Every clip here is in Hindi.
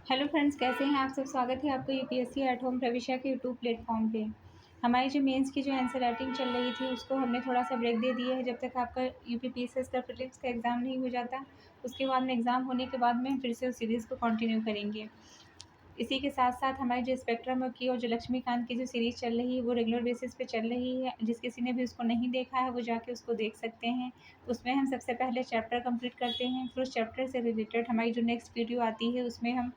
हेलो फ्रेंड्स, कैसे हैं आप सब। स्वागत है आपका यूपीएससी एट होम प्रविष्या के यूट्यूब प्लेटफॉर्म पे। हमारी जो मेंस की जो आंसर राइटिंग चल रही थी उसको हमने थोड़ा सा ब्रेक दे दिया है। जब तक आपका यूपीपीएससी का प्रीलिम्स का एग्ज़ाम नहीं हो जाता, उसके बाद में एग्ज़ाम होने के बाद में हम फिर से उस सीरीज़ को कंटिन्यू करेंगे। इसी के साथ साथ हमारी जो स्पेक्ट्रम की और जो लक्ष्मीकांत की जो सीरीज़ चल रही है वो रेगुलर बेसिस पे चल रही है। जिस किसी ने भी उसको नहीं देखा है वो जाके उसको देख सकते हैं। उसमें हम सबसे पहले चैप्टर कंप्लीट करते हैं, फिर उस चैप्टर से रिलेटेड हमारी जो नेक्स्ट वीडियो आती है उसमें हम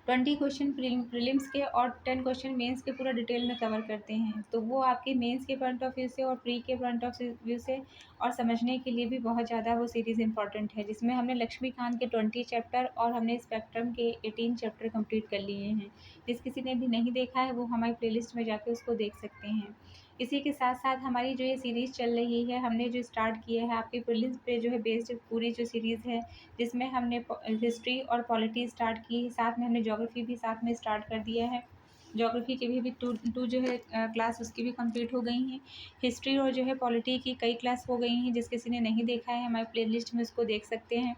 20 क्वेश्चन प्रीलिम्स के और 10 क्वेश्चन मेंस के पूरा डिटेल में कवर करते हैं। तो वो आपके मेंस के पॉइंट ऑफ व्यू से और प्री के पॉइंट ऑफ व्यू से और समझने के लिए भी बहुत ज़्यादा वो सीरीज़ इंपॉर्टेंट है, जिसमें हमने लक्ष्मीकांत के 20 चैप्टर और हमने स्पेक्ट्रम के 18 चैप्टर कंप्लीट कर लिए हैं। जिस किसी ने भी नहीं देखा है वो हमारी प्लेलिस्ट में जाके उसको देख सकते हैं। इसी के साथ साथ हमारी जो ये सीरीज़ चल रही है, हमने जो स्टार्ट किया है आपके प्रीलिम्स पे जो है बेस्ड पूरी जो सीरीज़ है, जिसमें हमने हिस्ट्री और पॉलिटी स्टार्ट की, साथ में हमने ज्योग्राफी भी साथ में स्टार्ट कर दिया है। ज्योग्राफी की भी टू टू जो है क्लास उसकी भी कंप्लीट हो गई हैं। हिस्ट्री और जो है पॉलिटी की कई क्लास हो गई हैं। जिस किसी ने नहीं देखा है हमारे प्लेलिस्ट में उसको देख सकते हैं।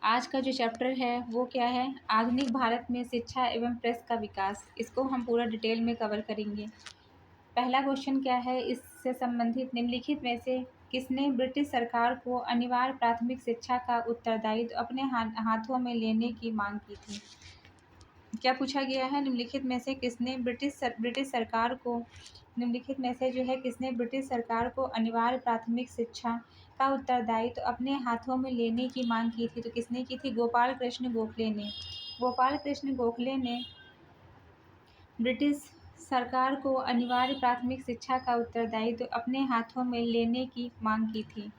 आज का जो चैप्टर है वो क्या है, आधुनिक भारत में शिक्षा एवं प्रेस का विकास। इसको हम पूरा डिटेल में कवर करेंगे। पहला क्वेश्चन क्या है, इससे संबंधित निम्नलिखित में से किसने ब्रिटिश सरकार को अनिवार्य प्राथमिक शिक्षा का उत्तरदायित्व अपने हाथों में लेने की मांग की थी। क्या पूछा गया है, निम्नलिखित में से किसने ब्रिटिश सरकार को निम्नलिखित में से जो है किसने ब्रिटिश सरकार को अनिवार्य प्राथमिक शिक्षा का उत्तरदायित्व अपने हाथों में लेने की मांग की थी। तो किसने की थी, गोपाल कृष्ण गोखले ने। गोपाल कृष्ण गोखले ने ब्रिटिश सरकार को अनिवार्य प्राथमिक शिक्षा का उत्तरदायित्व अपने हाथों में लेने की मांग की थी।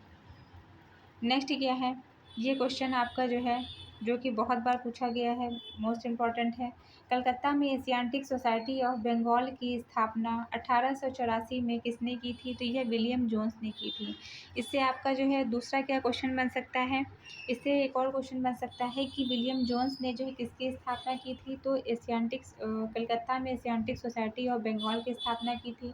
नेक्स्ट क्या है, ये क्वेश्चन आपका जो है जो कि बहुत बार पूछा गया है, मोस्ट इम्पॉर्टेंट है। कलकत्ता में एशियाटिक सोसाइटी ऑफ बंगाल की स्थापना 1884 में किसने की थी। तो यह विलियम जोन्स ने की थी। इससे आपका जो है दूसरा क्या क्वेश्चन बन सकता है, इससे एक और क्वेश्चन बन सकता है कि विलियम जोन्स ने जो है किसकी स्थापना की थी। तो कलकत्ता में एशियाटिक सोसाइटी ऑफ बंगाल की स्थापना की थी।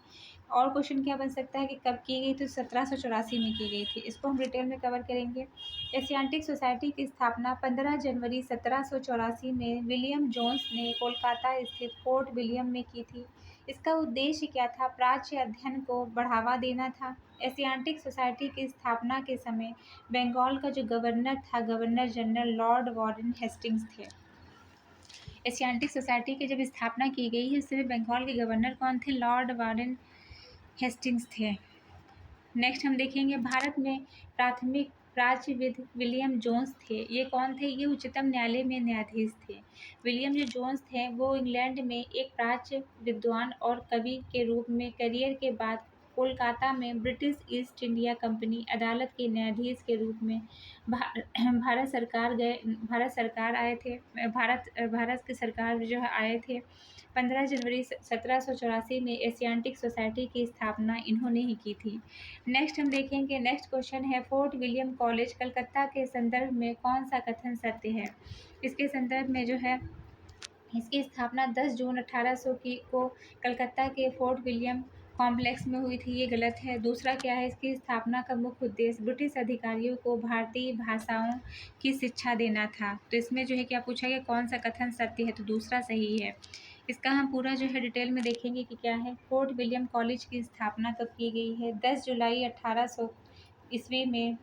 और क्वेश्चन क्या बन सकता है कि कब की गई, तो 1784 में की गई थी। इसको हम डिटेल में कवर करेंगे। एशियाटिक सोसाइटी की स्थापना 15 जनवरी 1784 में विलियम जोन्स ने कोलकाता स्थित फोर्ट विलियम में की थी। इसका उद्देश्य क्या था, प्राच्य अध्ययन को बढ़ावा देना था। एशियाटिक सोसाइटी की स्थापना के समय बंगाल का जो गवर्नर था, governor general Lord Warren Hastings थे। एशियाटिक सोसाइटी की जब स्थापना की गई है उस समय बंगाल के गवर्नर कौन थे, लॉर्ड वारेन हेस्टिंग्स थे। नेक्स्ट हम देखेंगे, भारत में प्राथमिक प्राच्यविद विलियम जोन्स थे। ये कौन थे, ये उच्चतम न्यायालय में न्यायाधीश थे। विलियम जो जोन्स थे वो इंग्लैंड में एक प्राच्य विद्वान और कवि के रूप में करियर के बाद कोलकाता में ब्रिटिश ईस्ट इंडिया कंपनी अदालत के न्यायाधीश के रूप में भारत सरकार आए थे। भारत की सरकार जो है आए थे। 15 जनवरी 1784 में एशियाटिक सोसाइटी की स्थापना इन्होंने ही की थी। नेक्स्ट हम देखेंगे, नेक्स्ट क्वेश्चन है, फोर्ट विलियम कॉलेज कलकत्ता के संदर्भ में कौन सा कथन सत्य है। इसके संदर्भ में जो है इसकी स्थापना 10 जून 1800 की को कलकत्ता के फोर्ट विलियम कॉम्प्लेक्स में हुई थी। ये गलत है। दूसरा क्या है, इसकी स्थापना का मुख्य उद्देश्य ब्रिटिश अधिकारियों को भारतीय भाषाओं की शिक्षा देना था। तो इसमें जो है क्या पूछा गया, कौन सा कथन सत्य है। तो दूसरा सही है। इसका हम पूरा जो है डिटेल में देखेंगे कि क्या है। फोर्ट विलियम कॉलेज की स्थापना कब की गई है, 10 जुलाई 1800 ईस्वी में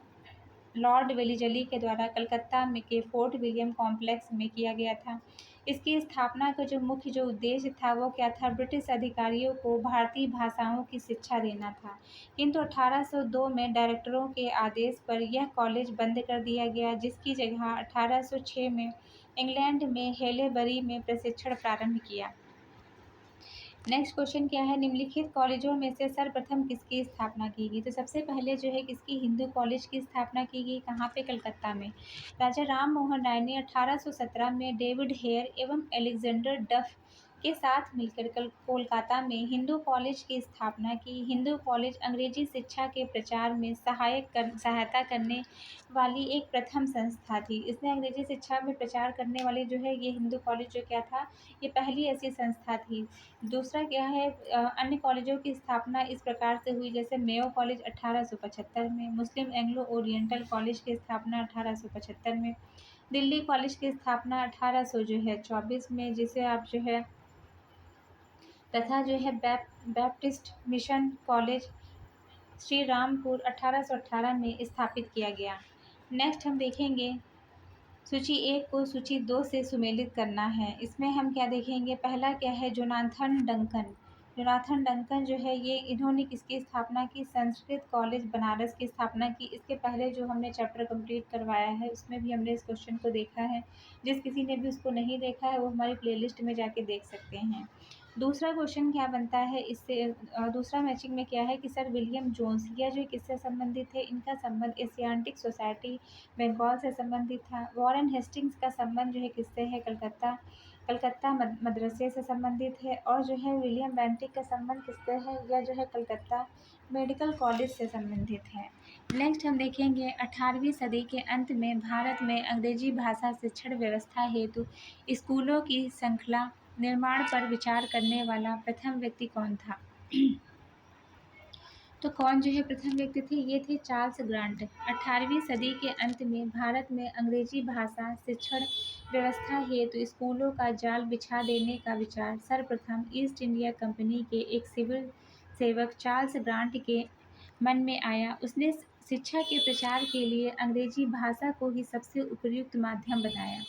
लॉर्ड वेलिजली के द्वारा कलकत्ता में के फोर्ट विलियम कॉम्प्लेक्स में किया गया था। इसकी स्थापना का जो मुख्य जो उद्देश्य था वो क्या था, ब्रिटिश अधिकारियों को भारतीय भाषाओं की शिक्षा देना था। किंतु 1802 में डायरेक्टरों के आदेश पर यह कॉलेज बंद कर दिया गया, जिसकी जगह 1806 में इंग्लैंड में हेलेबरी में प्रशिक्षण प्रारंभ किया। नेक्स्ट क्वेश्चन क्या है, निम्नलिखित कॉलेजों में से सर्वप्रथम किसकी स्थापना की गई। तो सबसे पहले जो है किसकी, हिंदू कॉलेज की स्थापना की गई। कहाँ पे, कलकत्ता में। राजा राम मोहन राय ने 1817 में डेविड हेयर एवं एलेक्जेंडर डफ के साथ मिलकर कोलकाता में हिंदू कॉलेज की स्थापना की। हिंदू कॉलेज अंग्रेजी शिक्षा के प्रचार में सहायता करने वाली एक प्रथम संस्था थी। इसने अंग्रेजी शिक्षा में प्रचार करने वाली जो है ये हिंदू कॉलेज जो क्या था, ये पहली ऐसी संस्था थी। दूसरा क्या है, अन्य कॉलेजों की स्थापना इस प्रकार से हुई, जैसे मेयो कॉलेज 1875 में, मुस्लिम एंग्लो ओरिएंटल कॉलेज की स्थापना 1875 में, दिल्ली कॉलेज की स्थापना 1824 में, जिसे आप जो है तथा जो है Baptist mission college Serampore 1818 में स्थापित किया गया। नेक्स्ट हम देखेंगे सूची 1 को सूची 2 से सुमेलित करना है। इसमें हम क्या देखेंगे, पहला क्या है, जोनाथन डंकन। जोनाथन डंकन जो है ये इन्होंने किसकी स्थापना की, संस्कृत कॉलेज बनारस की स्थापना की। इसके पहले जो हमने चैप्टर कंप्लीट करवाया है उसमें भी हमने इस क्वेश्चन को देखा है। जिस किसी ने भी उसको नहीं देखा है वो हमारी प्लेलिस्ट में जाके देख सकते हैं। दूसरा क्वेश्चन क्या बनता है इससे, दूसरा मैचिंग में क्या है कि सर विलियम जोन्स, यह जो किससे संबंधित है, इनका संबंध एशियाटिक सोसाइटी बंगाल से संबंधित था। वॉरेन हेस्टिंग्स का संबंध जो है किससे है, कलकत्ता कलकत्ता मदरसे से संबंधित है। और जो है विलियम बेंटिक का संबंध किससे है, यह जो है कलकत्ता मेडिकल कॉलेज से संबंधित है। नेक्स्ट हम देखेंगे 18वीं सदी के अंत में भारत में अंग्रेजी भाषा शिक्षण व्यवस्था हेतु स्कूलों की श्रृंखला निर्माण पर विचार करने वाला प्रथम व्यक्ति कौन था। तो कौन जो है प्रथम व्यक्ति थे, ये थे चार्ल्स ग्रांट। 18वीं सदी के अंत में भारत में अंग्रेजी भाषा शिक्षण व्यवस्था हेतु स्कूलों का जाल बिछा देने का विचार सर्वप्रथम ईस्ट इंडिया कंपनी के एक सिविल सेवक चार्ल्स ग्रांट के मन में आया। उसने शिक्षा के प्रचार के लिए अंग्रेजी भाषा को ही सबसे उपयुक्त माध्यम बताया।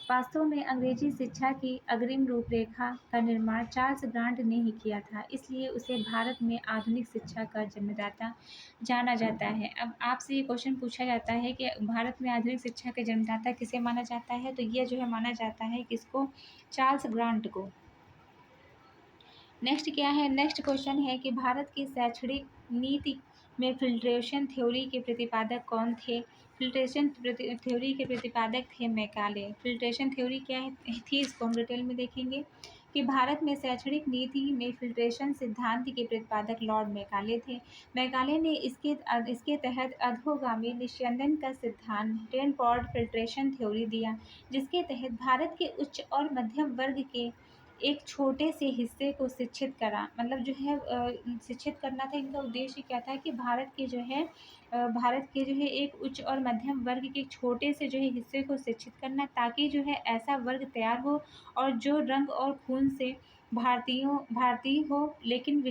वास्तव में अंग्रेजी शिक्षा की अग्रिम रूपरेखा का निर्माण चार्ल्स ग्रांट ने ही किया था, इसलिए उसे भारत में आधुनिक शिक्षा का जन्मदाता जाना जाता है। अब आपसे ये क्वेश्चन पूछा जाता है कि भारत में आधुनिक शिक्षा के जन्मदाता किसे माना जाता है, तो ये जो है माना जाता है किसको, चार्ल्स ग्रांट को। नेक्स्ट क्या है, नेक्स्ट क्वेश्चन है कि भारत की शैक्षणिक नीति में फिल्ट्रेशन थ्योरी के प्रतिपादक कौन थे। फिल्ट्रेशन थ्योरी के प्रतिपादक थे मैकाले। फिल्ट्रेशन थ्योरी क्या थी, इसको हम डिटेल में देखेंगे कि भारत में शैक्षणिक नीति में फिल्ट्रेशन सिद्धांत के प्रतिपादक लॉर्ड मैकाले थे। मैकाले ने इसके तहत अधोगामी निस्यंदन का सिद्धांत टेनफोर्ड फिल्ट्रेशन थ्योरी दिया, जिसके तहत भारत के उच्च और मध्यम वर्ग के एक छोटे से हिस्से को शिक्षित करा, मतलब जो है शिक्षित करना था। इनका उद्देश्य क्या था कि भारत के जो है एक उच्च और मध्यम वर्ग के एक छोटे से जो है हिस्से को शिक्षित करना, ताकि जो है ऐसा वर्ग तैयार हो और जो रंग और खून से भारतीय हो, लेकिन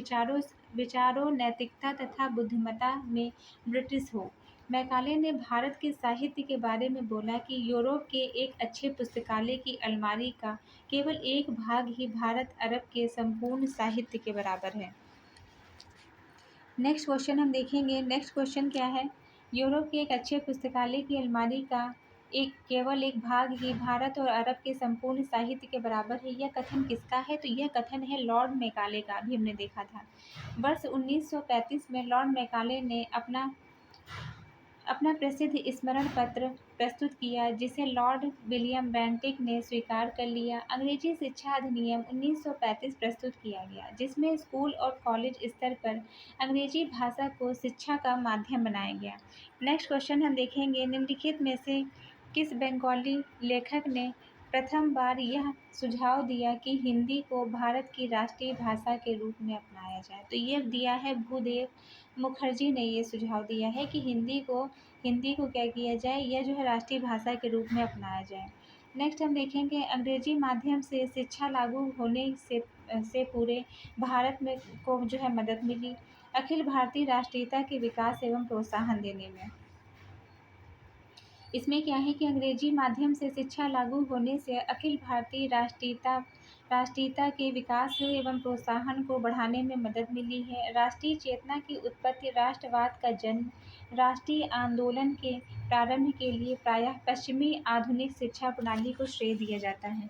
विचारों नैतिकता तथा बुद्धिमत्ता में ब्रिटिश हो। मैकाले ने भारत के साहित्य के बारे में बोला कि यूरोप के एक अच्छे पुस्तकालय की अलमारी का केवल एक भाग ही भारत अरब के संपूर्ण साहित्य के बराबर है। नेक्स्ट क्वेश्चन हम देखेंगे, नेक्स्ट क्वेश्चन क्या है, यूरोप के एक अच्छे पुस्तकालय की अलमारी का केवल एक भाग ही भारत और अरब के संपूर्ण साहित्य के बराबर है। यह कथन किसका है, तो यह कथन है लॉर्ड मैकाले का, अभी हमने देखा था। वर्ष 1935 में लॉर्ड मैकाले ने अपना प्रसिद्ध स्मरण पत्र प्रस्तुत किया, जिसे लॉर्ड विलियम बेंटिक ने स्वीकार कर लिया। अंग्रेजी शिक्षा अधिनियम 1935 प्रस्तुत किया गया, जिसमें स्कूल और कॉलेज स्तर पर अंग्रेजी भाषा को शिक्षा का माध्यम बनाया गया। नेक्स्ट क्वेश्चन हम देखेंगे, निम्नलिखित में से किस बंगाली लेखक ने प्रथम बार यह सुझाव दिया कि हिंदी को भारत की राष्ट्रीय भाषा के रूप में अपनाया जाए। तो ये दिया है भूदेव मुखर्जी ने ये सुझाव दिया है कि हिंदी को क्या किया जाए, यह जो है राष्ट्रीय भाषा के रूप में अपनाया जाए। नेक्स्ट हम देखेंगे, अंग्रेजी माध्यम से शिक्षा लागू होने से पूरे भारत में को जो है मदद मिली अखिल भारतीय राष्ट्रीयता के विकास एवं प्रोत्साहन देने में। इसमें क्या है कि अंग्रेजी माध्यम से शिक्षा लागू होने से अखिल भारतीय राष्ट्रीयता के विकास एवं प्रोत्साहन को बढ़ाने में मदद मिली है। राष्ट्रीय चेतना की उत्पत्ति, राष्ट्रवाद का जन्म, राष्ट्रीय आंदोलन के प्रारंभ के लिए प्रायः पश्चिमी आधुनिक शिक्षा प्रणाली को श्रेय दिया जाता है।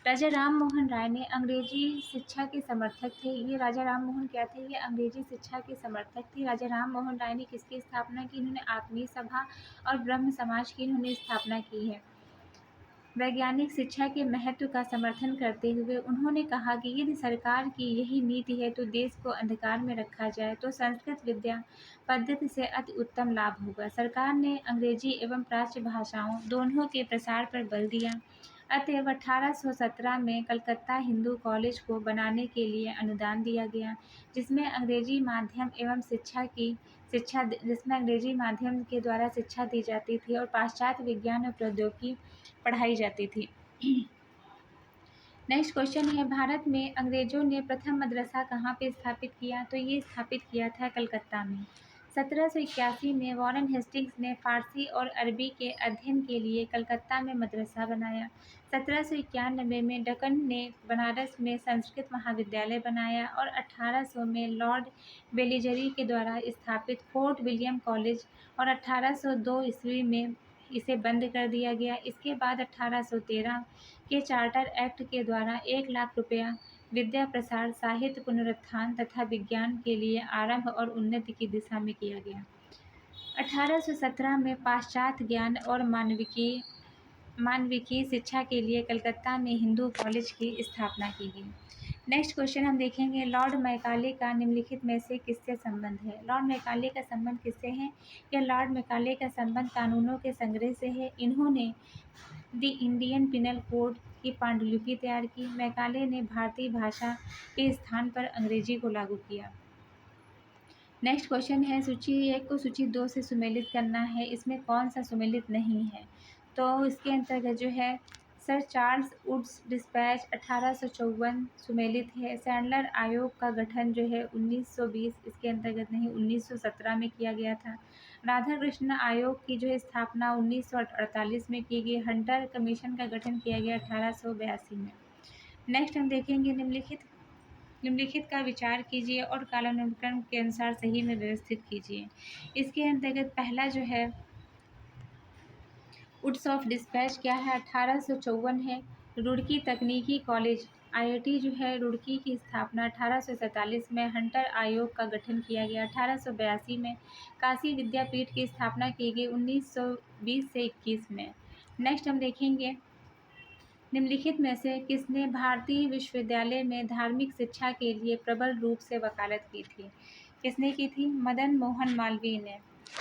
राजा राम मोहन राय ने अंग्रेजी शिक्षा के समर्थक थे। ये राजा राम मोहन क्या थे, ये अंग्रेजी शिक्षा के समर्थक थे। राजा राम मोहन राय ने किसकी स्थापना की, इन्होंने आत्मीय सभा और ब्रह्म समाज की इन्होंने स्थापना की है। वैज्ञानिक शिक्षा के महत्व का समर्थन करते हुए उन्होंने कहा कि यदि सरकार की यही नीति है तो देश को अंधकार में रखा जाए तो संस्कृत विद्या पद्धति से अति उत्तम लाभ होगा। सरकार ने अंग्रेजी एवं प्राच्य भाषाओं दोनों के प्रसार पर बल दिया। अतएव 1817 में कलकत्ता हिंदू कॉलेज को बनाने के लिए अनुदान दिया गया, जिसमें अंग्रेजी माध्यम के द्वारा शिक्षा दी जाती थी और पाश्चात्य विज्ञान और प्रौद्योगिकी पढ़ाई जाती थी। नेक्स्ट क्वेश्चन है, भारत में अंग्रेजों ने प्रथम मदरसा कहाँ पे स्थापित किया? तो ये स्थापित किया था कलकत्ता में। 1781 में वॉरेन हेस्टिंग्स ने फ़ारसी और अरबी के अध्ययन के लिए कलकत्ता में मदरसा बनाया। 1791 में डकन ने बनारस में संस्कृत महाविद्यालय बनाया और 1800 में लॉर्ड बेलिजरी के द्वारा स्थापित फोर्ट विलियम कॉलेज और 1802 ईस्वी में इसे बंद कर दिया गया। इसके बाद 1813 के चार्टर एक्ट के द्वारा 1 लाख रुपया विद्या प्रसार, साहित्य पुनरुत्थान तथा विज्ञान के लिए आरंभ और उन्नति की दिशा में किया गया। 1817 में पाश्चात्य ज्ञान और मानविकी शिक्षा के लिए कलकत्ता में हिंदू कॉलेज की स्थापना की गई। नेक्स्ट क्वेश्चन हम देखेंगे, लॉर्ड मैकाले का निम्नलिखित में से किससे संबंध है? लॉर्ड मैकाले का संबंध किससे है? या लॉर्ड मैकाले का संबंध कानूनों के संग्रह से है। इन्होंने द इंडियन पिनल कोड की पांडुलिपि तैयार की। मैकाले ने भारतीय भाषा के स्थान पर अंग्रेजी को लागू किया। नेक्स्ट क्वेश्चन है, सूची 1 को सूची 2 से सुमेलित करना है। इसमें कौन सा सुमेलित नहीं है? तो इसके अंतर्गत जो है सर चार्ल्स वुड्स डिस्पैच 1854 सुमेलित है। सैंडलर आयोग का गठन जो है 1920 इसके अंतर्गत नहीं 1917 में किया गया था। राधा कृष्ण आयोग की जो है स्थापना 1948 में की गई। हंटर कमीशन का गठन किया गया 1882 में। नेक्स्ट हम देखेंगे, निम्नलिखित का विचार कीजिए और कालानुक्रम के अनुसार सही में व्यवस्थित कीजिए। इसके अंतर्गत पहला जो है वुड्स ऑफ डिस्पैच क्या है? 1854 है। रुड़की तकनीकी कॉलेज IIT जो है रुड़की की स्थापना 1847 में। हंटर आयोग का गठन किया गया 1882 में। काशी विद्यापीठ की स्थापना की गई 1920 से 21 में। नेक्स्ट हम देखेंगे, निम्नलिखित में से किसने भारतीय विश्वविद्यालय में धार्मिक शिक्षा के लिए प्रबल रूप से वकालत की थी? किसने की थी? मदन मोहन मालवीय ने।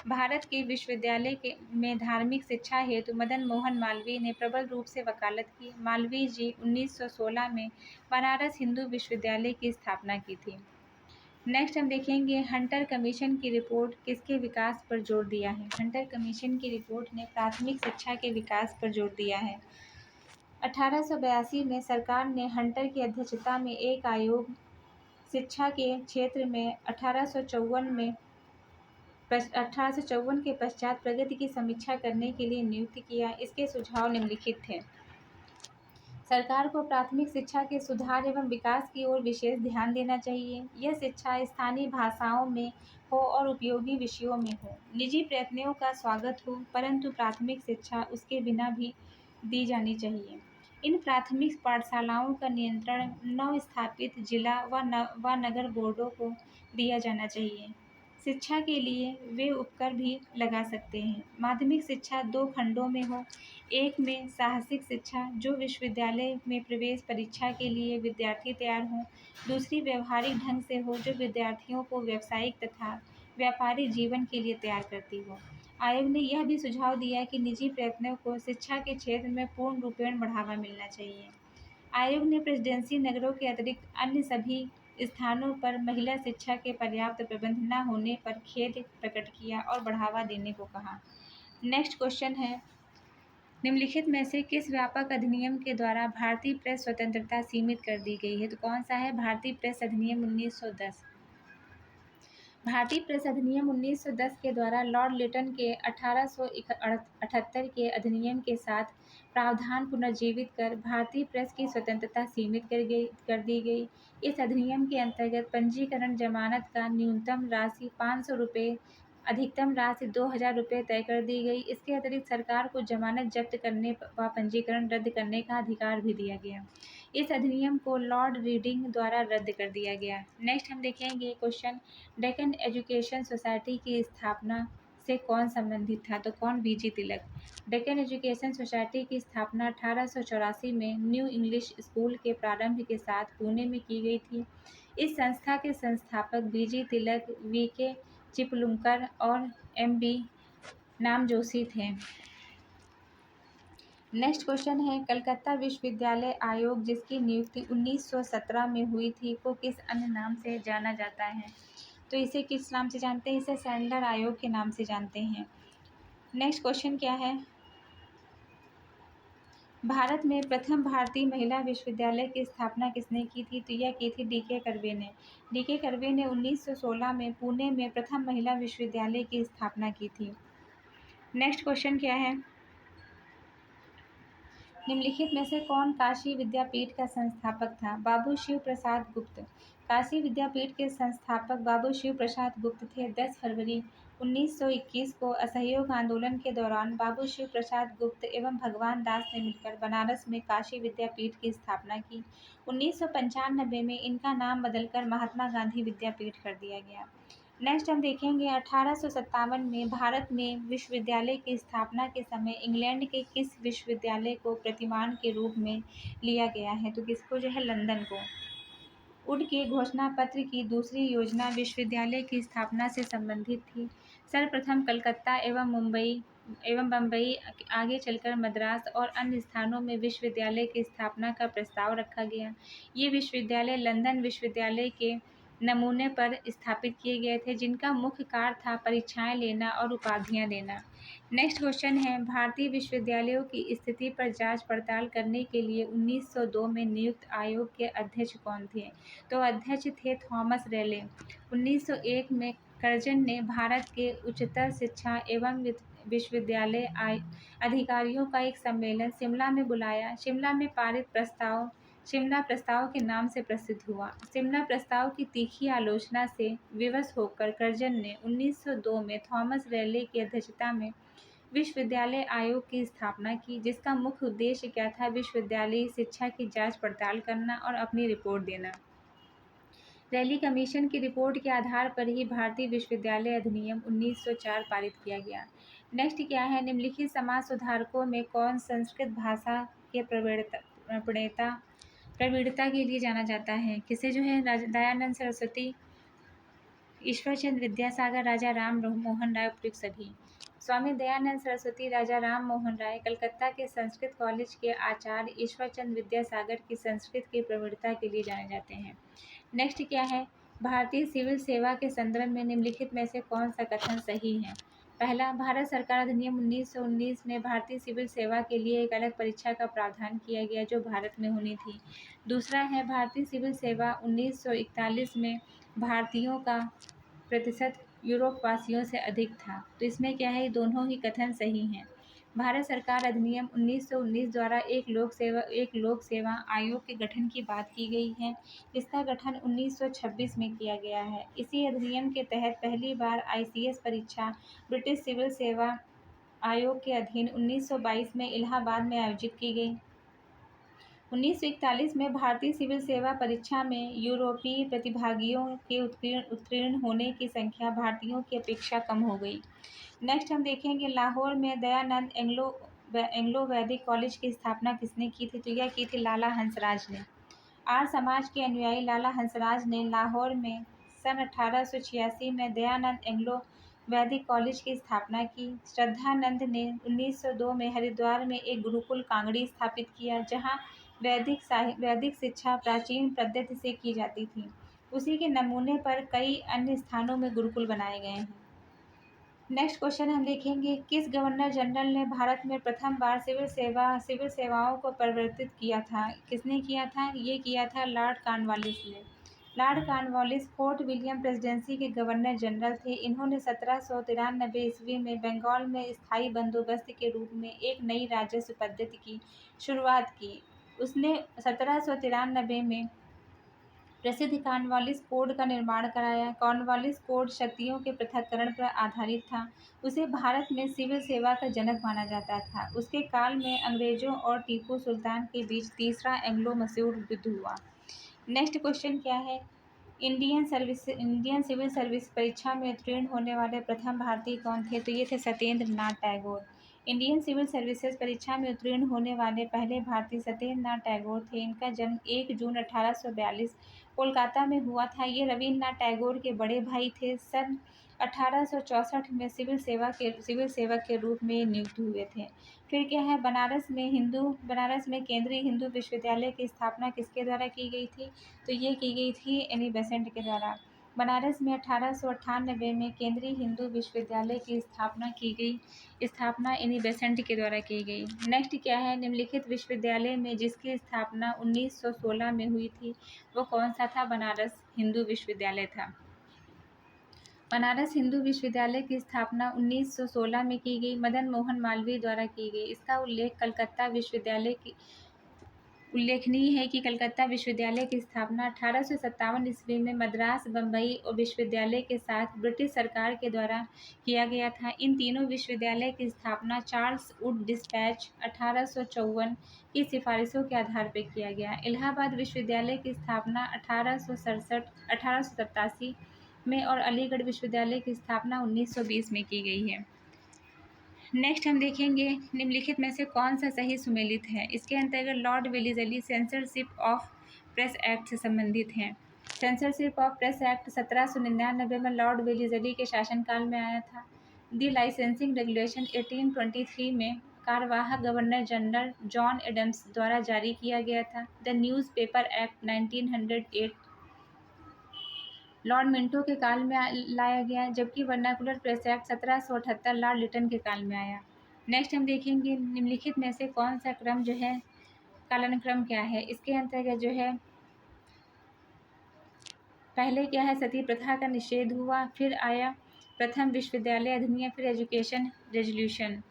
भारत के विश्वविद्यालय में धार्मिक शिक्षा हेतु मदन मोहन मालवीय ने प्रबल रूप से वकालत की। मालवीय जी 1916 में बनारस हिंदू विश्वविद्यालय की स्थापना की थी। नेक्स्ट हम देखेंगे, हंटर कमीशन की रिपोर्ट किसके विकास पर जोर दिया है? हंटर कमीशन की रिपोर्ट ने प्राथमिक शिक्षा के विकास पर जोर दिया है। 1882 में सरकार ने हंटर की अध्यक्षता में एक आयोग शिक्षा के क्षेत्र में 1854 के पश्चात प्रगति की समीक्षा करने के लिए नियुक्त किया। इसके सुझाव निम्नलिखित थे। सरकार को प्राथमिक शिक्षा के सुधार एवं विकास की ओर विशेष ध्यान देना चाहिए। यह शिक्षा स्थानीय भाषाओं में हो और उपयोगी विषयों में हो। निजी प्रयत्नों का स्वागत हो, परंतु प्राथमिक शिक्षा उसके बिना भी दी जानी चाहिए। इन प्राथमिक पाठशालाओं का नियंत्रण नव स्थापित जिला व नगर बोर्डों को दिया जाना चाहिए। शिक्षा के लिए वे उपकर भी लगा सकते हैं। माध्यमिक शिक्षा 2 खंडों में हो। एक में साहसिक शिक्षा, जो विश्वविद्यालय में प्रवेश परीक्षा के लिए विद्यार्थी तैयार हों। दूसरी व्यवहारिक ढंग से हो, जो विद्यार्थियों को व्यावसायिक तथा व्यापारिक जीवन के लिए तैयार करती हो। आयोग ने यह भी सुझाव दिया कि निजी प्रयत्नों को शिक्षा के क्षेत्र में पूर्ण रूपेण बढ़ावा मिलना चाहिए। आयोग ने प्रेसिडेंसी नगरों के अतिरिक्त अन्य सभी स्थानों पर महिला शिक्षा के पर्याप्त प्रबंध न होने पर खेद प्रकट किया और बढ़ावा देने को कहा। नेक्स्ट क्वेश्चन है, निम्नलिखित में से किस व्यापक अधिनियम के द्वारा भारतीय प्रेस स्वतंत्रता सीमित कर दी गई है? तो कौन सा है? भारतीय प्रेस अधिनियम 1910। भारतीय प्रेस अधिनियम 1910 के द्वारा लॉर्ड लिटन के 1878 के अधिनियम के साथ प्रावधान पुनर्जीवित कर भारतीय प्रेस की स्वतंत्रता सीमित कर दी गई। इस अधिनियम के अंतर्गत पंजीकरण जमानत का न्यूनतम राशि 500 रुपये, अधिकतम राशि 2000 रुपये तय कर दी गई। इसके अतिरिक्त सरकार को जमानत जब्त करने व पंजीकरण रद्द करने का अधिकार भी दिया गया। इस अधिनियम को लॉर्ड रीडिंग द्वारा रद्द कर दिया गया। नेक्स्ट हम देखेंगे क्वेश्चन, डेक्कन एजुकेशन सोसाइटी की स्थापना से कौन संबंधित था? तो कौन? बीजी तिलक। डेक्कन एजुकेशन सोसाइटी की स्थापना 1884 में न्यू इंग्लिश स्कूल के प्रारंभ के साथ पुणे में की गई थी। इस संस्था के संस्थापक बीजी तिलक, VK चिपलुंकर और MB नामजोशी थे। नेक्स्ट क्वेश्चन है, कलकत्ता विश्वविद्यालय आयोग जिसकी नियुक्ति 1917 में हुई थी को किस अन्य नाम से जाना जाता है? तो इसे किस नाम से जानते हैं? इसे सैंडलर आयोग के नाम से जानते हैं। नेक्स्ट क्वेश्चन क्या है, भारत में प्रथम भारतीय महिला विश्वविद्यालय की स्थापना किसने की थी? तो यह की थी डी.के. कर्वे ने। डी.के. कर्वे ने 1916 में पुणे में प्रथम महिला विश्वविद्यालय की स्थापना की थी। नेक्स्ट क्वेश्चन क्या है? निम्नलिखित में से कौन काशी विद्यापीठ का संस्थापक था? बाबू शिव प्रसाद गुप्त। काशी विद्यापीठ के संस्थापक बाबू शिव प्रसाद गुप्त थे। 10 फरवरी 1921 को असहयोग आंदोलन के दौरान बाबू शिव प्रसाद गुप्त एवं भगवान दास ने मिलकर बनारस में काशी विद्यापीठ की स्थापना की। 1995 में इनका नाम बदलकर महात्मा गांधी विद्यापीठ कर दिया गया। नेक्स्ट हम देखेंगे 1857 में भारत में विश्वविद्यालय की स्थापना के समय इंग्लैंड के किस विश्वविद्यालय को प्रतिमान के रूप में लिया गया है? तो किसको जो है, लंदन को। वुड के घोषणा पत्र की दूसरी योजना विश्वविद्यालय की स्थापना से संबंधित थी। सर्वप्रथम कलकत्ता एवं बम्बई आगे चलकर मद्रास और अन्य स्थानों में विश्वविद्यालय की स्थापना का प्रस्ताव रखा गया। ये विश्वविद्यालय लंदन विश्वविद्यालय के नमूने पर स्थापित किए गए थे, जिनका मुख्य कार्य था परीक्षाएं लेना और उपाधियां देना। नेक्स्ट क्वेश्चन है, भारतीय विश्वविद्यालयों की स्थिति पर जांच पड़ताल करने के लिए 1902 में नियुक्त आयोग के अध्यक्ष कौन थे? तो अध्यक्ष थे थॉमस रेले। 1901 में कर्जन ने भारत के उच्चतर शिक्षा एवं विश्वविद्यालय अधिकारियों का एक सम्मेलन शिमला में बुलाया। शिमला में पारित प्रस्ताव शिमला प्रस्ताव के नाम से प्रसिद्ध हुआ। शिमला प्रस्ताव की तीखी आलोचना से विवश होकर कर्जन ने 1902 में थॉमस रेले की अध्यक्षता में विश्वविद्यालय आयोग की स्थापना की, जिसका मुख्य उद्देश्य क्या था? विश्वविद्यालयी शिक्षा की जांच पड़ताल करना और अपनी रिपोर्ट देना। रैली कमीशन की रिपोर्ट के आधार पर ही भारतीय विश्वविद्यालय अधिनियम 1904 पारित किया गया। नेक्स्ट क्या है? निम्नलिखित समाज सुधारकों में कौन संस्कृत भाषा के प्रवीणता के लिए जाना जाता है? किसे जो है, दयानंद सरस्वती, ईश्वरचंद्र विद्यासागर, राजा राम मोहन राय, उपयुक्त सभी। स्वामी दयानंद सरस्वती, राजा राम मोहन राय, कलकत्ता के संस्कृत कॉलेज के आचार्य ईश्वरचंद्र विद्यासागर की संस्कृत की प्रवीणता के लिए जाने जाते हैं। नेक्स्ट क्या है? भारतीय सिविल सेवा के संदर्भ में निम्नलिखित में से कौन सा कथन सही है? पहला, भारत सरकार अधिनियम 1919 में भारतीय सिविल सेवा के लिए एक अलग परीक्षा का प्रावधान किया गया जो भारत में होनी थी। दूसरा है, भारतीय सिविल सेवा 1941 में भारतीयों का प्रतिशत यूरोप वासियों से अधिक था। तो इसमें क्या है? दोनों ही कथन सही हैं। भारत सरकार अधिनियम 1919 द्वारा एक लोक सेवा आयोग के गठन की बात की गई है। इसका गठन 1926 में किया गया है। इसी अधिनियम के तहत पहली बार ICS परीक्षा ब्रिटिश सिविल सेवा आयोग के अधीन 1922 में इलाहाबाद में आयोजित की गई। 1941 में भारतीय सिविल सेवा परीक्षा में यूरोपीय प्रतिभागियों के उत्तीर्ण होने की संख्या भारतीयों की अपेक्षा कम हो गई। नेक्स्ट हम देखेंगे, लाहौर में दयानंद एंग्लो वैदिक कॉलेज की स्थापना किसने की थी? तो यह की थी लाला हंसराज ने। आर्य समाज के अनुयायी लाला हंसराज ने लाहौर में सन 1886 में दयानंद एंग्लो वैदिक कॉलेज की स्थापना की। श्रद्धानंद ने 1902 में हरिद्वार में एक गुरुकुल कांगड़ी स्थापित किया, जहां वैदिक शिक्षा प्राचीन पद्धति से की जाती थी। उसी के नमूने पर कई अन्य स्थानों में गुरुकुल बनाए गए हैं। नेक्स्ट क्वेश्चन हम देखेंगे, किस गवर्नर जनरल ने भारत में प्रथम बार सिविल सेवाओं को परिवर्तित किया था? किसने किया था? ये किया था लॉर्ड कॉर्नवालिस ने। Lord Cornwallis fort William presidency के गवर्नर जनरल थे। इन्होंने 1793 ईस्वी में बंगाल में स्थायी बंदोबस्त के रूप में एक नई राजस्व पद्धति की शुरुआत की। उसने 1793 में प्रसिद्ध कॉर्नवालिस कोड का निर्माण कराया। कॉर्नवालिस कोड शक्तियों के पृथक्करण पर आधारित था। उसे भारत में सिविल सेवा का जनक माना जाता था। उसके काल में अंग्रेजों और टीपू सुल्तान के बीच तीसरा एंग्लो मैसूर युद्ध हुआ। नेक्स्ट क्वेश्चन क्या है? इंडियन सिविल सर्विस परीक्षा में उत्तीर्ण होने वाले प्रथम भारतीय कौन थे? तो ये थे Satyendra Nath Tagore. Indian civil services परीक्षा में उत्तीर्ण होने वाले पहले भारतीय सत्येंद्र नाथ टैगोर थे। इनका जन्म 1 जून 1842 कोलकाता में हुआ था। ये रविन्द्रनाथ टैगोर के बड़े भाई थे। सन 1864 में सिविल सेवक के रूप में नियुक्त हुए थे। फिर क्या है? बनारस में केंद्रीय हिंदू विश्वविद्यालय की स्थापना किसके द्वारा की गई थी? तो ये की गई थी एनी बेसेंट के द्वारा। बनारस में 1898 में केंद्रीय हिंदू विश्वविद्यालय की स्थापना की गई। स्थापना इन्हीं बेसेंट के द्वारा की गई। नेक्स्ट क्या है, निम्नलिखित विश्वविद्यालय में जिसकी स्थापना 1916 में हुई थी वो कौन सा था? बनारस हिंदू विश्वविद्यालय था। बनारस हिंदू विश्वविद्यालय की स्थापना 1916 में की गई, मदन मोहन मालवीय द्वारा की गई। इसका उल्लेख कलकत्ता विश्वविद्यालय की उल्लेखनीय है कि कलकत्ता विश्वविद्यालय की स्थापना 1857 ईस्वी में मद्रास, बम्बई और विश्वविद्यालय के साथ ब्रिटिश सरकार के द्वारा किया गया था। इन तीनों विश्वविद्यालय की स्थापना चार्ल्स वुड डिस्पैच 1854 की सिफारिशों के आधार पर किया गया। इलाहाबाद विश्वविद्यालय की स्थापना 1887 में और अलीगढ़ विश्वविद्यालय की स्थापना 1920 में की गई है। नेक्स्ट हम देखेंगे निम्नलिखित में से कौन सा सही सुमेलित है। इसके अंतर्गत Lord Wellesley censorship of press act से संबंधित हैं। सेंसरशिप ऑफ प्रेस एक्ट 1799 में लॉर्ड वेलीजली के शासनकाल में आया था। दी लाइसेंसिंग रेगुलेशन 1823 में कार्यवाहक गवर्नर जनरल जॉन एडम्स द्वारा जारी किया गया था। The newspaper act 1908 lord Minto के काल में लाया गया, जबकि vernacular press act 1778 lord Lytton के काल में आया। नेक्स्ट हम देखेंगे निम्नलिखित में से कौन सा क्रम जो है, कालानुक्रम क्या है। इसके अंतर्गत जो है पहले क्या है, सती प्रथा का निषेध हुआ, फिर आया प्रथम विश्वविद्यालय अधिनियम, फिर education resolution.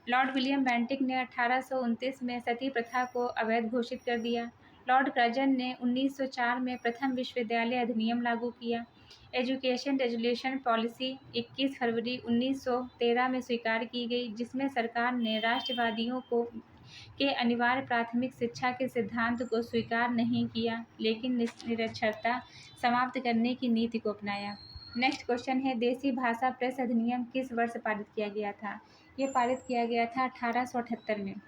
Lord William Bentinck ने 1829 में सती प्रथा को अवैध घोषित कर दिया। लॉर्ड कर्जन ने 1904 में प्रथम विश्वविद्यालय अधिनियम लागू किया। एजुकेशन रेजोल्यूशन पॉलिसी 21 फरवरी 1913 में स्वीकार की गई, जिसमें सरकार ने राष्ट्रवादियों के अनिवार्य प्राथमिक शिक्षा के सिद्धांत को स्वीकार नहीं किया, लेकिन निरक्षरता समाप्त करने की नीति को अपनाया। नेक्स्ट क्वेश्चन है, देसी भाषा प्रेस अधिनियम किस वर्ष पारित किया गया था? ये पारित किया गया था 1878 में।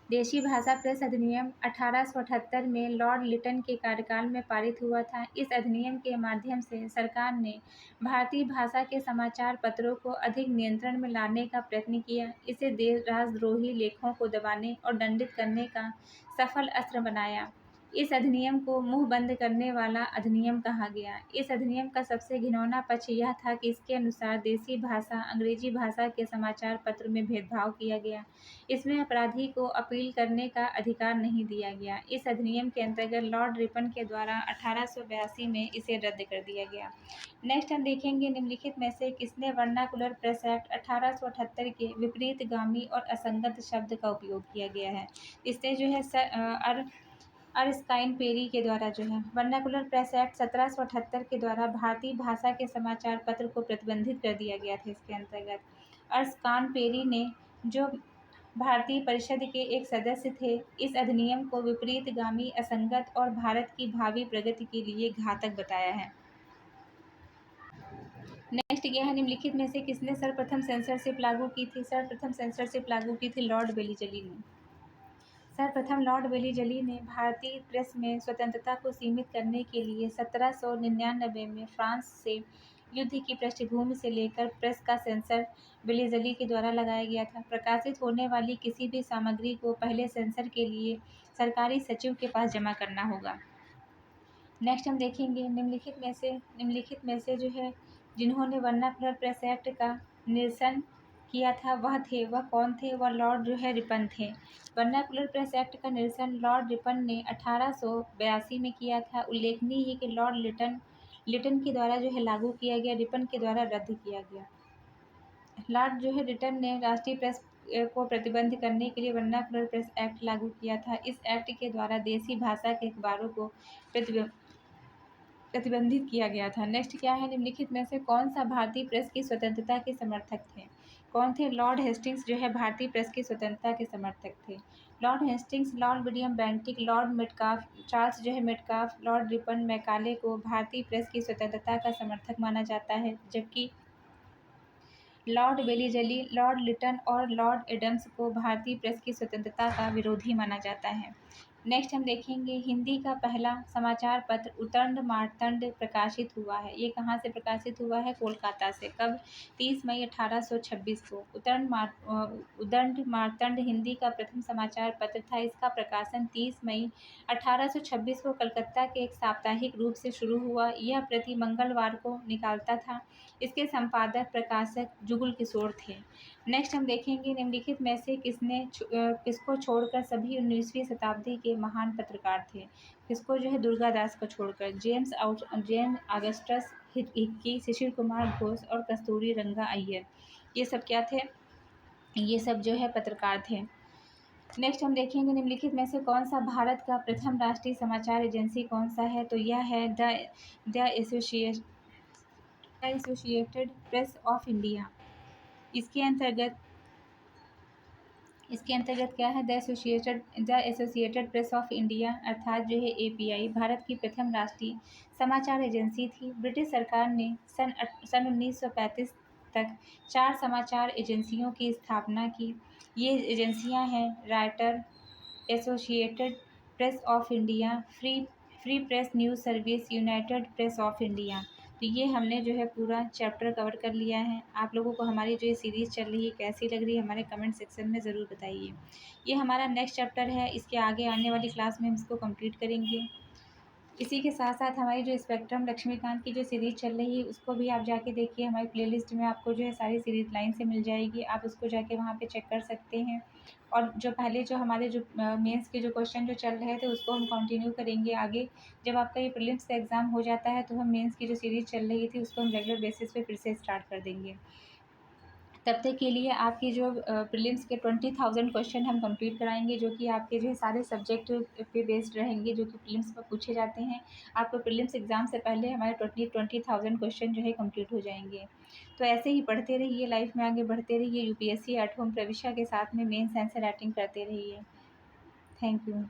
देशी भाषा प्रेस अधिनियम 1878 में लॉर्ड लिटन के कार्यकाल में पारित हुआ था। इस अधिनियम के माध्यम से सरकार ने भारतीय भाषा के समाचार पत्रों को अधिक नियंत्रण में लाने का प्रयत्न किया। इसे राजद्रोही लेखों को दबाने और दंडित करने का सफल अस्त्र बनाया। इस अधिनियम को मुंह बंद करने वाला अधिनियम कहा गया। इस अधिनियम का सबसे घिनौना पक्ष यह था कि इसके अनुसार देसी भाषा अंग्रेजी भाषा के समाचार पत्र में भेदभाव किया गया। इसमें अपराधी को अपील करने का अधिकार नहीं दिया गया। इस अधिनियम के अंतर्गत लॉर्ड रिपन के द्वारा 1882 में इसे रद्द कर दिया गया। नेक्स्ट हम देखेंगे निम्नलिखित में से किसने वर्नाकुलर प्रेस एक्ट 1878 के विपरीतगामी और असंगत शब्द का उपयोग किया गया है। इससे जो है अर्स्काइन पेरी के द्वारा जो है वर्नाकुलर प्रेस एक्ट 1778 के द्वारा भारतीय भाषा के समाचार पत्र को प्रतिबंधित कर दिया गया था। इसके अंतर्गत अर्स्कान पेरी ने, जो भारतीय परिषद के एक सदस्य थे, इस अधिनियम को विपरीतगामी, असंगत और भारत की भावी प्रगति के लिए घातक बताया है। नेक्स्ट क्या है, निम्नलिखित में से किसने सर्वप्रथम सेंसरशिप लागू की थी? सर्वप्रथम सेंसरशिप लागू की थी लॉर्ड वेलीजली ने। सर्वप्रथम लॉर्ड वेलीजली ने भारतीय प्रेस में स्वतंत्रता को सीमित करने के लिए 1799 में फ्रांस से युद्ध की पृष्ठभूमि से लेकर प्रेस का सेंसर वेलीजली के द्वारा लगाया गया था। प्रकाशित होने वाली किसी भी सामग्री को पहले सेंसर के लिए सरकारी सचिव के पास जमा करना होगा। नेक्स्ट हम देखेंगे निम्नलिखित में से जो है जिन्होंने वर्नाकुलर प्रेस एक्ट का निरसन किया था वह कौन थे? वह लॉर्ड जो है रिपन थे। वर्नाकुलर प्रेस एक्ट का निरसन लॉर्ड रिपन ने 1882 में किया था। उल्लेखनीय है कि लॉर्ड लिटन के द्वारा जो है लागू किया गया, रिपन के द्वारा रद्द किया गया। लॉर्ड जो है रिटन ने राष्ट्रीय प्रेस को प्रतिबंध करने के लिए वर्नाकुलर प्रेस एक्ट लागू किया था। इस एक्ट के द्वारा देसी भाषा के अखबारों को प्रतिबंधित किया गया था। नेक्स्ट क्या है, निम्नलिखित में से कौन सा भारतीय प्रेस की स्वतंत्रता के समर्थक थे? कौन थे? लॉर्ड हेस्टिंग्स जो है भारतीय प्रेस की स्वतंत्रता के समर्थक थे। Lord Hastings, Lord William Bentinck, Lord Metcalfe, Charles जो है मेटकाफ, लॉर्ड रिपन, मैकाले को भारतीय प्रेस की स्वतंत्रता का समर्थक माना जाता है, जबकि लॉर्ड वेलीजली, लॉर्ड लिटन और लॉर्ड एडम्स को भारतीय प्रेस की स्वतंत्रता का विरोधी माना जाता है। नेक्स्ट हम देखेंगे हिंदी का पहला समाचार पत्र उदंड मार्तंड प्रकाशित हुआ है। ये कहाँ से प्रकाशित हुआ है? कोलकाता से। कब? 30 मई 1826 को। उदंड मार्तंड हिंदी का प्रथम समाचार पत्र था। इसका प्रकाशन 30 मई 1826 को कलकत्ता के एक साप्ताहिक रूप से शुरू हुआ। यह प्रति मंगलवार को निकालता था। इसके संपादक प्रकाशक जुगल किशोर थे। नेक्स्ट हम देखेंगे निम्नलिखित में से किसको छोड़कर सभी 19वीं शताब्दी के महान पत्रकार थे। किसको जो है? दुर्गादास को छोड़कर। James Augustus Hickey, Shishir Kumar Ghosh और कस्तूरी रंगा अय्यर। ये सब क्या थे? ये सब जो है पत्रकार थे। नेक्स्ट हम देखेंगे निम्नलिखित में से कौन सा भारत का प्रथम राष्ट्रीय समाचार एजेंसी कौन सा है? तो यह है the associated press of India. इसके अंतर्गत क्या है? The associated press of India अर्थात जो है एपीआई भारत की प्रथम राष्ट्रीय समाचार एजेंसी थी। ब्रिटिश सरकार ने सन 1935 तक 4 समाचार एजेंसियों की स्थापना की। ये एजेंसियां हैं writer, associated press of India, free press news service, United press of India. तो ये हमने जो है पूरा चैप्टर कवर कर लिया है। आप लोगों को हमारी जो ये सीरीज़ चल रही है कैसी लग रही है हमारे कमेंट सेक्शन में ज़रूर बताइए। ये हमारा नेक्स्ट चैप्टर है, इसके आगे आने वाली क्लास में हम इसको कंप्लीट करेंगे। इसी के साथ साथ हमारी जो स्पेक्ट्रम लक्ष्मीकांत की जो सीरीज़ चल रही है उसको भी आप जाके देखिए। हमारी प्लेलिस्ट में आपको जो है सारी सीरीज़ लाइन से मिल जाएगी, आप उसको जाके वहाँ पे चेक कर सकते हैं। और जो पहले जो हमारे जो मेंस के जो क्वेश्चन जो चल रहे थे उसको हम कंटिन्यू करेंगे आगे। जब आपका ये प्रीलिम्स का एग्ज़ाम हो जाता है तो हम मेंस की जो सीरीज़ चल रही थी उसको हम रेगुलर बेसिस पे फिर से स्टार्ट कर देंगे। तब तक के लिए आपकी जो प्रीलिम्स के 20,000 क्वेश्चन हम कंप्लीट कराएंगे, जो कि आपके जो है सारे सब्जेक्ट पे बेस्ड रहेंगे, जो कि प्रीलिम्स में पूछे जाते हैं। आपको प्रीलिम्स एग्ज़ाम से पहले हमारे 20,000 क्वेश्चन जो है कंप्लीट हो जाएंगे। तो ऐसे ही पढ़ते रहिए, लाइफ में आगे बढ़ते रहिए, यूपीएससी एट होम प्रविष्या के साथ में मेंस आंसर राइटिंग करते रहिए। Thank you.